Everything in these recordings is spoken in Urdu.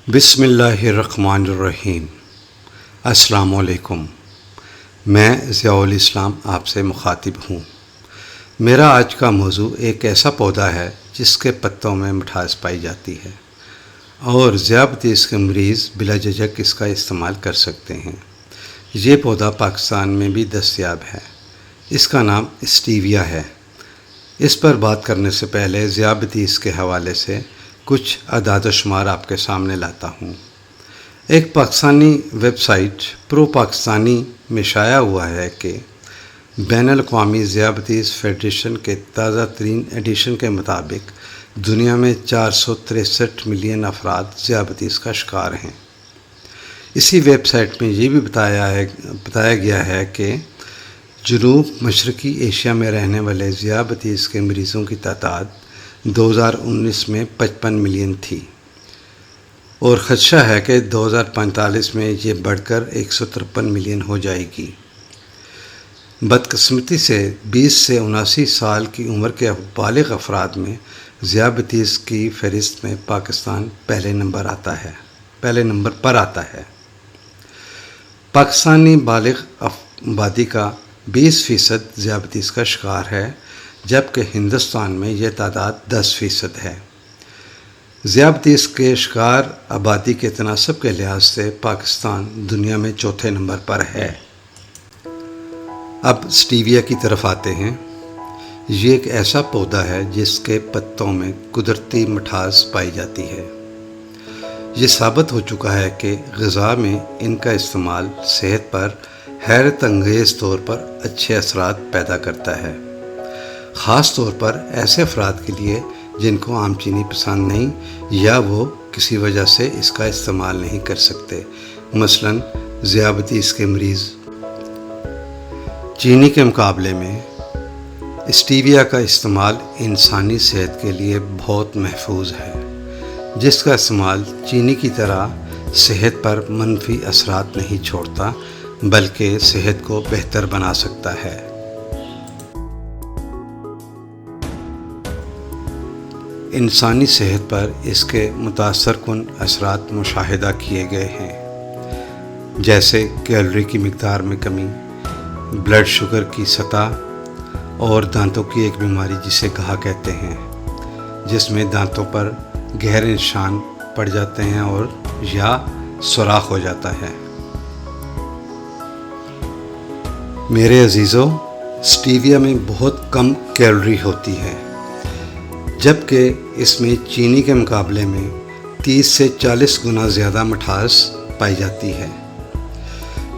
بسم اللہ الرحمن الرحیم۔ السلام علیکم۔ میں ضیاء الاسلام آپ سے مخاطب ہوں۔ میرا آج کا موضوع ایک ایسا پودا ہے جس کے پتوں میں مٹھاس پائی جاتی ہے اور ذیابطیس کے مریض بلا جھجک اس کا استعمال کر سکتے ہیں۔ یہ پودا پاکستان میں بھی دستیاب ہے۔ اس کا نام اسٹیویا ہے۔ اس پر بات کرنے سے پہلے ذیابطیس کے حوالے سے کچھ اعداد و شمار آپ کے سامنے لاتا ہوں۔ ایک پاکستانی ویب سائٹ پرو پاکستانی میں شائع ہوا ہے کہ بین الاقوامی ذیابطیس فیڈریشن کے تازہ ترین ایڈیشن کے مطابق دنیا میں 463 ملین افراد ذیابطیس کا شکار ہیں۔ اسی ویب سائٹ میں یہ بھی بتایا گیا ہے کہ جنوب مشرقی ایشیا میں رہنے والے ذیابطیس کے مریضوں کی تعداد 2019 میں 55 ملین تھی اور خدشہ ہے کہ 2045 میں یہ بڑھ کر 153 ملین ہو جائے گی۔ بدقسمتی سے 20 سے 79 سال کی عمر کے بالغ افراد میں ذیابطیس کی فہرست میں پاکستان پہلے نمبر پر آتا ہے۔ پاکستانی بالغ آبادی کا 20% ذیابطیس کا شکار ہے، جبکہ ہندوستان میں یہ تعداد 10% ہے۔ ذیابطیس کے شکار آبادی کے تناسب کے لحاظ سے پاکستان دنیا میں چوتھے نمبر پر ہے۔ اب اسٹیویا کی طرف آتے ہیں۔ یہ ایک ایسا پودا ہے جس کے پتوں میں قدرتی مٹھاس پائی جاتی ہے۔ یہ ثابت ہو چکا ہے کہ غذا میں ان کا استعمال صحت پر حیرت انگیز طور پر اچھے اثرات پیدا کرتا ہے، خاص طور پر ایسے افراد کے لیے جن کو عام چینی پسند نہیں یا وہ کسی وجہ سے اس کا استعمال نہیں کر سکتے، مثلاً ذیابطیس کے مریض۔ چینی کے مقابلے میں اسٹیویا کا استعمال انسانی صحت کے لیے بہت محفوظ ہے، جس کا استعمال چینی کی طرح صحت پر منفی اثرات نہیں چھوڑتا بلکہ صحت کو بہتر بنا سکتا ہے۔ انسانی صحت پر اس کے متاثر کن اثرات مشاہدہ کیے گئے ہیں، جیسے کیلوری کی مقدار میں کمی، بلڈ شوگر کی سطح اور دانتوں کی ایک بیماری جسے گہا کہتے ہیں، جس میں دانتوں پر گہرے نشان پڑ جاتے ہیں اور یا سوراخ ہو جاتا ہے۔ میرے عزیزو، اسٹیویا میں بہت کم کیلوری ہوتی ہے، جبکہ اس میں چینی کے مقابلے میں 30 سے 40 گنا زیادہ مٹھاس پائی جاتی ہے۔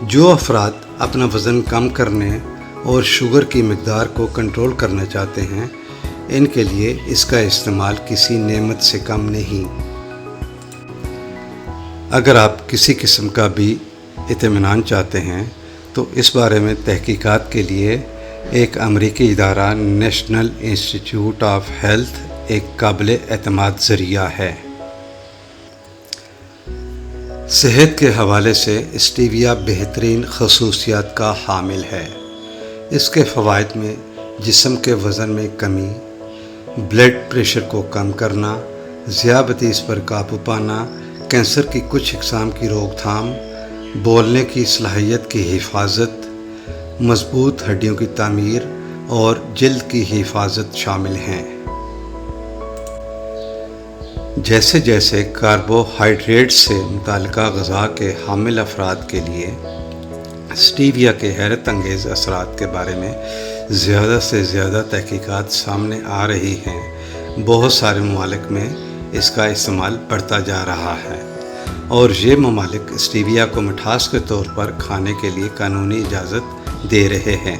جو افراد اپنا وزن کم کرنے اور شوگر کی مقدار کو کنٹرول کرنا چاہتے ہیں، ان کے لیے اس کا استعمال کسی نعمت سے کم نہیں۔ اگر آپ کسی قسم کا بھی اطمینان چاہتے ہیں تو اس بارے میں تحقیقات کے لیے ایک امریکی ادارہ نیشنل انسٹی ٹیوٹ آف ہیلتھ ایک قابل اعتماد ذریعہ ہے۔ صحت کے حوالے سے اسٹیویا بہترین خصوصیات کا حامل ہے۔ اس کے فوائد میں جسم کے وزن میں کمی، بلڈ پریشر کو کم کرنا، ذیابطیس پر قابو پانا، کینسر کی کچھ اقسام کی روک تھام، بولنے کی صلاحیت کی حفاظت، مضبوط ہڈیوں کی تعمیر اور جلد کی حفاظت شامل ہیں۔ جیسے جیسے کاربوہائیڈریٹ سے متعلقہ غذا کے حامل افراد کے لیے اسٹیویا کے حیرت انگیز اثرات کے بارے میں زیادہ سے زیادہ تحقیقات سامنے آ رہی ہیں، بہت سارے ممالک میں اس کا استعمال بڑھتا جا رہا ہے اور یہ ممالک اسٹیویا کو مٹھاس کے طور پر کھانے کے لیے قانونی اجازت دے رہے ہیں۔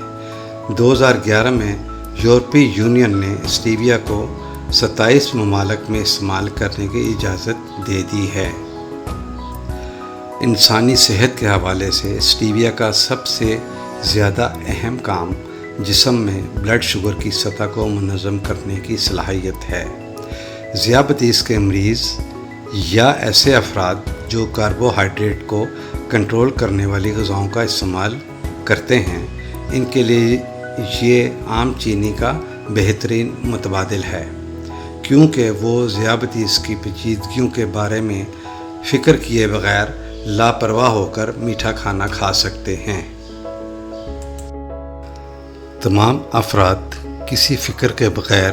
2011 میں یورپی یونین نے اسٹیویا کو 27 ممالک میں استعمال کرنے کی اجازت دے دی ہے۔ انسانی صحت کے حوالے سے اسٹیویا کا سب سے زیادہ اہم کام جسم میں بلڈ شوگر کی سطح کو منظم کرنے کی صلاحیت ہے۔ ذیابطیس کے مریض یا ایسے افراد جو کاربوہائیڈریٹ کو کنٹرول کرنے والی غذاؤں کا استعمال کرتے ہیں، ان کے لیے یہ عام چینی کا بہترین متبادل ہے، کیونکہ وہ ذیابطیس کی پیچیدگیوں کے بارے میں فکر کیے بغیر لاپرواہ ہو کر میٹھا کھانا کھا سکتے ہیں۔ تمام افراد کسی فکر کے بغیر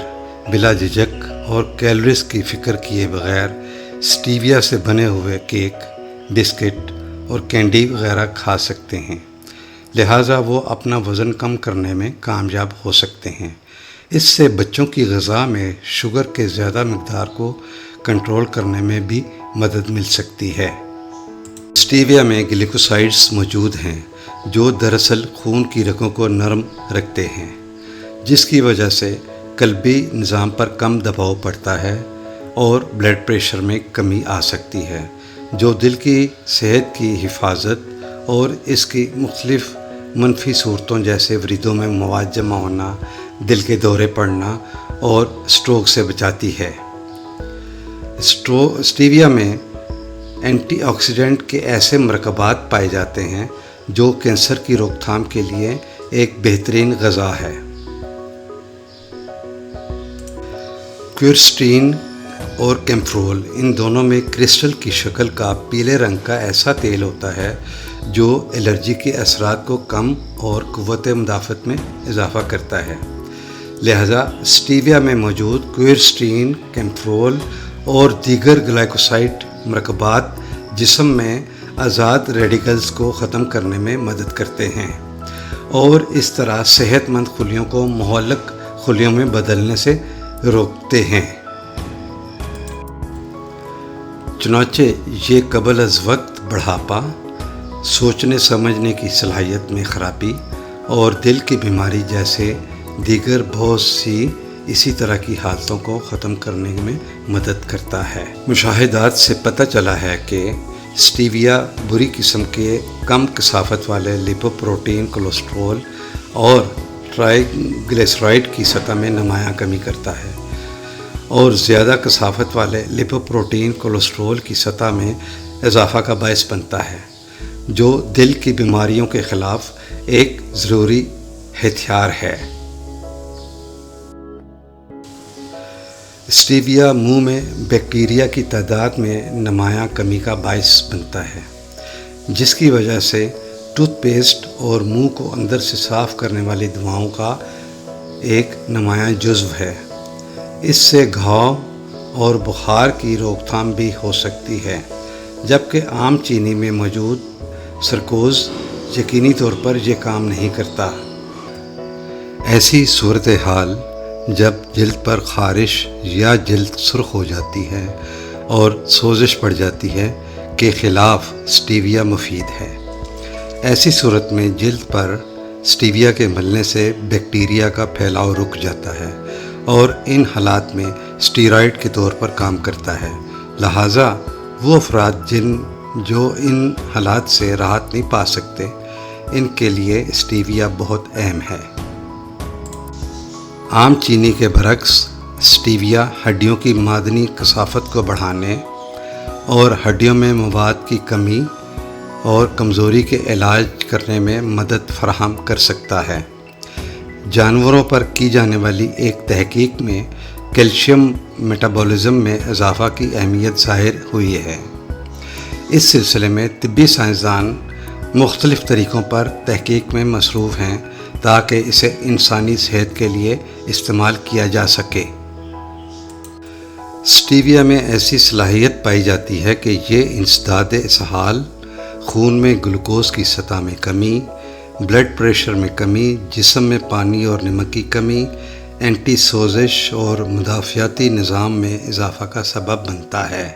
بلا جھجک اور کیلوریز کی فکر کیے بغیر اسٹیویا سے بنے ہوئے کیک، بسکٹ اور کینڈی وغیرہ کھا سکتے ہیں، لہٰذا وہ اپنا وزن کم کرنے میں کامیاب ہو سکتے ہیں۔ اس سے بچوں کی غذا میں شوگر کے زیادہ مقدار کو کنٹرول کرنے میں بھی مدد مل سکتی ہے۔ اسٹیویا میں گلیکوسائڈز موجود ہیں جو دراصل خون کی رگوں کو نرم رکھتے ہیں، جس کی وجہ سے قلبی نظام پر کم دباؤ پڑتا ہے اور بلڈ پریشر میں کمی آ سکتی ہے، جو دل کی صحت کی حفاظت اور اس کی مختلف منفی صورتوں جیسے وریدوں میں مواد جمع ہونا، دل کے دورے پڑنا اور اسٹروک سے بچاتی ہے۔ اسٹیویا میں اینٹی آکسیڈنٹ کے ایسے مرکبات پائے جاتے ہیں جو کینسر کی روک تھام کے لیے ایک بہترین غذا ہے۔ کوئرسٹین اور کیمفرول، ان دونوں میں کرسٹل کی شکل کا پیلے رنگ کا ایسا تیل ہوتا ہے جو الرجی کے اثرات کو کم اور قوت مدافعت میں اضافہ کرتا ہے۔ لہذا اسٹیویا میں موجود کوئرسٹین، کیمفرول اور دیگر گلائکوسائڈ مرکبات جسم میں آزاد ریڈیکلز کو ختم کرنے میں مدد کرتے ہیں اور اس طرح صحت مند خلیوں کو مہلک خلیوں میں بدلنے سے روکتے ہیں۔ چنانچہ یہ قبل از وقت بڑھاپا، سوچنے سمجھنے کی صلاحیت میں خرابی اور دل کی بیماری جیسے دیگر بہت سی اسی طرح کی حالتوں کو ختم کرنے میں مدد کرتا ہے۔ مشاہدات سے پتہ چلا ہے کہ اسٹیویا بری قسم کے کم کثافت والے لیپوپروٹین، کولیسٹرول اور ٹرائیگلیسرائڈ کی سطح میں نمایاں کمی کرتا ہے اور زیادہ کثافت والے لیپوپروٹین، کولیسٹرول کی سطح میں اضافہ کا باعث بنتا ہے، جو دل کی بیماریوں کے خلاف ایک ضروری ہتھیار ہے۔ اسٹیویا منہ میں بیکٹیریا کی تعداد میں نمایاں کمی کا باعث بنتا ہے، جس کی وجہ سے ٹوتھ پیسٹ اور منہ کو اندر سے صاف کرنے والی دواؤں کا ایک نمایاں جزو ہے۔ اس سے گھاؤ اور بخار کی روک تھام بھی ہو سکتی ہے، جبکہ عام چینی میں موجود سرکوز یقینی طور پر یہ کام نہیں کرتا۔ ایسی صورتحال جب جلد پر خارش یا جلد سرخ ہو جاتی ہے اور سوزش پڑ جاتی ہے کے خلاف اسٹیویا مفید ہے۔ ایسی صورت میں جلد پر اسٹیویا کے ملنے سے بیکٹیریا کا پھیلاؤ رک جاتا ہے اور ان حالات میں اسٹیرائڈ کے طور پر کام کرتا ہے، لہٰذا وہ افراد جو ان حالات سے راحت نہیں پا سکتے، ان کے لیے اسٹیویا بہت اہم ہے۔ عام چینی کے برعکس اسٹیویا ہڈیوں کی معدنی کثافت کو بڑھانے اور ہڈیوں میں مواد کی کمی اور کمزوری کے علاج کرنے میں مدد فراہم کر سکتا ہے۔ جانوروں پر کی جانے والی ایک تحقیق میں کیلشیم میٹابولزم میں اضافہ کی اہمیت ظاہر ہوئی ہے۔ اس سلسلے میں طبی سائنسدان مختلف طریقوں پر تحقیق میں مصروف ہیں تاکہ اسے انسانی صحت کے لیے استعمال کیا جا سکے۔ اسٹیویا میں ایسی صلاحیت پائی جاتی ہے کہ یہ انسداد اسہال، خون میں گلوکوز کی سطح میں کمی، بلڈ پریشر میں کمی، جسم میں پانی اور نمک کی کمی، اینٹی سوزش اور مدافعتی نظام میں اضافہ کا سبب بنتا ہے۔